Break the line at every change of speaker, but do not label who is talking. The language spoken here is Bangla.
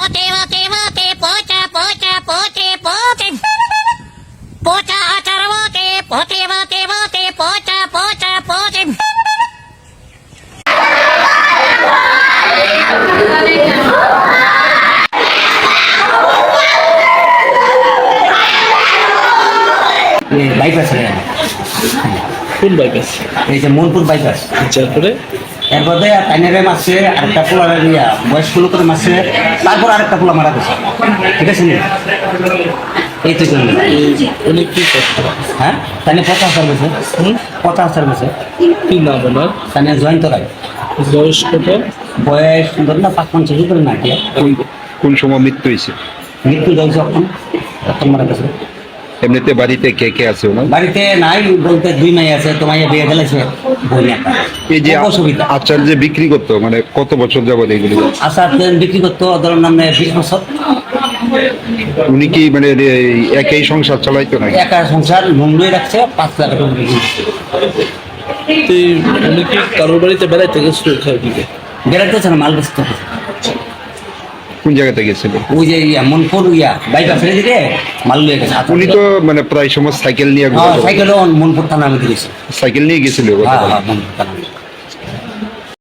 Pote, pote, pote, pocha, pocha, pote, pote. Pocha, achar, pote, pote, pote, pote, pocha, pocha, pote.
Bypass
কোন বাইপাস?
এই যে মনপুর বাইপাস
তারপরে
এরপরে টাইনারে মারছে আরেকটা পোলা বয়স্ক লোকের মারছে তারপর আরেকটা পোলা মারা গেছে ঠিক আছে নি এই তো জন্য
উনি কি করতো?
হ্যাঁ তাই 50,000 গেছে 50,000 গেছে
কি নাম ওনার?
তাই জয়ন্ত রায়
বয়স কত?
বয়স ধর না 55 করে না কি
কোন সময় মৃত্যু হয়েছে?
মৃত্যু হয়েছে তখন মারা গেছে
এমনিতে বাড়িতে কে কে আছে ওনার?
বাড়িতে নাই বলতে 2 মেয়ে আছে তোমার বিয়ে ফেলেছে বোন একটা
এই যে
অসুবিধা
আচার যে বিক্রি করতো মানে কত বছর যাবত এগুলি?
আচার বিক্রি করতো ধরুন নামে 20 বছর
উনি কি মানে একই সংসার চালাইতো নাকি?
একা সংসার মুন্ডুই রাখছে 5 লাখ টাকা বিক্রি
তো উনি কি কারোর বাড়িতে বেড়াইতে গেছিল দিকে?
বেড়াইতেছে না মাল বেচতে
কোন জায়গাতে গেছিল?
ওই যে মনপুর বাইপাসের দিকে মাল লিয়ে গেছে
উনি তো মানে প্রায় সময় সাইকেল নিয়ে
সাইকেলও মনপুর থানা আমি দিয়েছি
সাইকেল নিয়ে গেছিল
হ্যাঁ মনপুর থানা